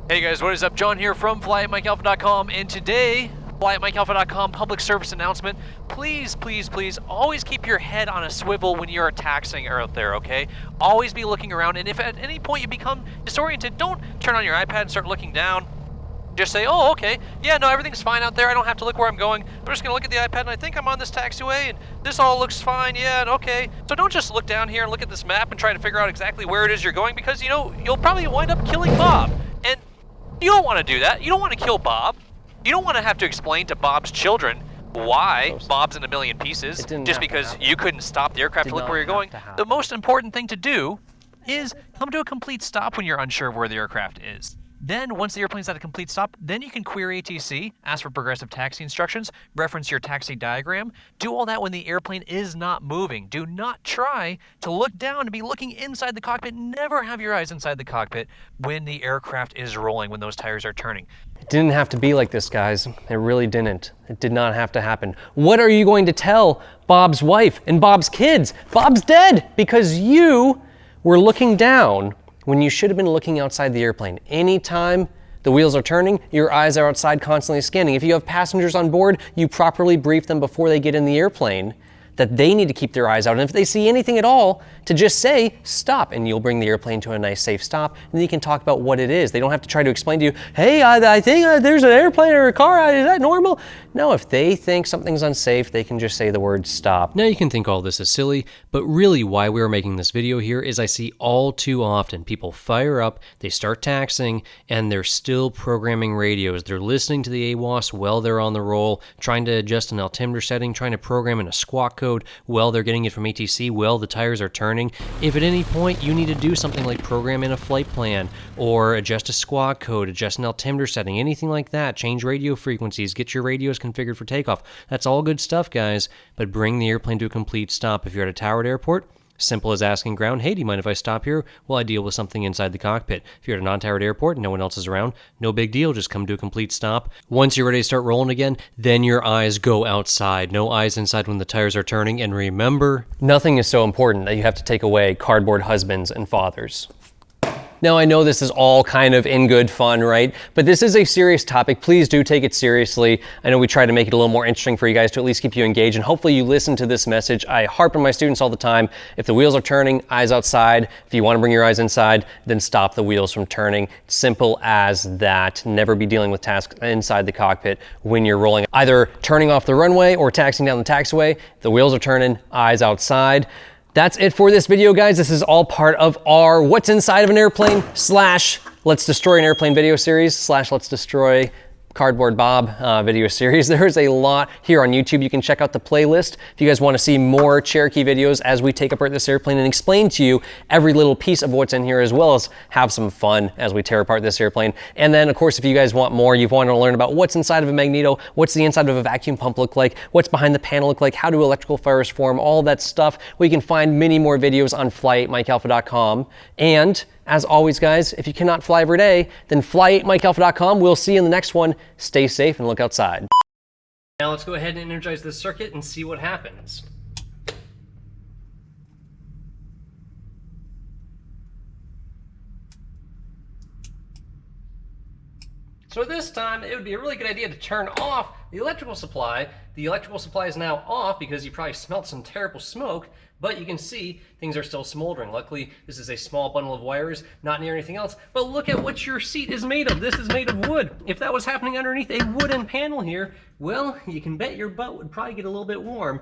Hey guys, what is up? John here from flyatmikealpha.com, and today, flyatmikealpha.com public service announcement. Please, please, please, always keep your head on a swivel when you're taxiing out there, okay? Always be looking around, and if at any point you become disoriented, don't turn on your iPad and start looking down. Just say, oh, okay, yeah, no, everything's fine out there. I don't have to look where I'm going. I'm just gonna look at the iPad, and I think I'm on this taxiway, and this all looks fine, yeah, and okay. So don't just look down here and look at this map and try to figure out exactly where it is you're going, because, you know, you'll probably wind up killing Bob. And you don't want to do that. You don't want to kill Bob. You don't want to have to explain to Bob's children why Bob's in a million pieces just because you couldn't stop the aircraft to look where you're going. The most important thing to do is come to a complete stop when you're unsure of where the aircraft is. Then, once the airplane's at a complete stop, then you can query ATC, ask for progressive taxi instructions, reference your taxi diagram. Do all that when the airplane is not moving. Do not try to look down and be looking inside the cockpit. Never have your eyes inside the cockpit when the aircraft is rolling, when those tires are turning. It didn't have to be like this, guys. It really didn't. It did not have to happen. What are you going to tell Bob's wife and Bob's kids? Bob's dead because you were looking down when you should have been looking outside the airplane. Anytime the wheels are turning, your eyes are outside constantly scanning. If you have passengers on board, you properly brief them before they get in the airplane that they need to keep their eyes out. And if they see anything at all, to just say, stop, and you'll bring the airplane to a nice safe stop, and then you can talk about what it is. They don't have to try to explain to you, hey, I think there's an airplane or a car, is that normal? No, if they think something's unsafe, they can just say the word stop. Now you can think all this is silly, but really why we're making this video here is I see all too often people fire up, they start taxiing, and they're still programming radios. They're listening to the AWOS while they're on the roll, trying to adjust an altimeter setting, trying to program in a squawk code while they're getting it from ATC while the tires are turning. If at any point you need to do something like program in a flight plan, or adjust a squawk code, adjust an altimeter setting, anything like that, change radio frequencies, get your radios configured for takeoff, that's all good stuff, guys, but bring the airplane to a complete stop. If you're at a towered airport, simple as asking ground, hey, do you mind if I stop here while I deal with something inside the cockpit? If you're at a non-towered airport and no one else is around, no big deal, just come to a complete stop. Once you're ready to start rolling again, then your eyes go outside. No eyes inside when the tires are turning, and remember, nothing is so important that you have to take away cardboard husbands and fathers. Now, I know this is all kind of in good fun, right? But this is a serious topic. Please do take it seriously. I know we try to make it a little more interesting for you guys to at least keep you engaged, and hopefully you listen to this message. I harp on my students all the time. If the wheels are turning, eyes outside. If you want to bring your eyes inside, then stop the wheels from turning. Simple as that. Never be dealing with tasks inside the cockpit when you're rolling. Either turning off the runway or taxiing down the taxiway. If the wheels are turning, eyes outside. That's it for this video, guys. This is all part of our What's Inside of an Airplane / Let's Destroy an Airplane video series / Let's Destroy Cardboard Bob video series. There's a lot here on YouTube. You can check out the playlist if you guys want to see more Cherokee videos as we take apart this airplane and explain to you every little piece of what's in here, as well as have some fun as we tear apart this airplane. And then, of course, if you guys want more, you want to learn about what's inside of a magneto, what's the inside of a vacuum pump look like, what's behind the panel look like, how do electrical fires form, all that stuff. We can find many more videos on flyatmikealpha.com. And as always, guys, if you cannot fly every day, then fly8mikealpha.com. We'll see you in the next one. Stay safe and look outside. Now let's go ahead and energize this circuit and see what happens. So this time, it would be a really good idea to turn off the electrical supply. The electrical supply is now off because you probably smelled some terrible smoke, but you can see things are still smoldering. Luckily, this is a small bundle of wires, not near anything else. But look at what your seat is made of. This is made of wood. If that was happening underneath a wooden panel here, well, you can bet your butt would probably get a little bit warm.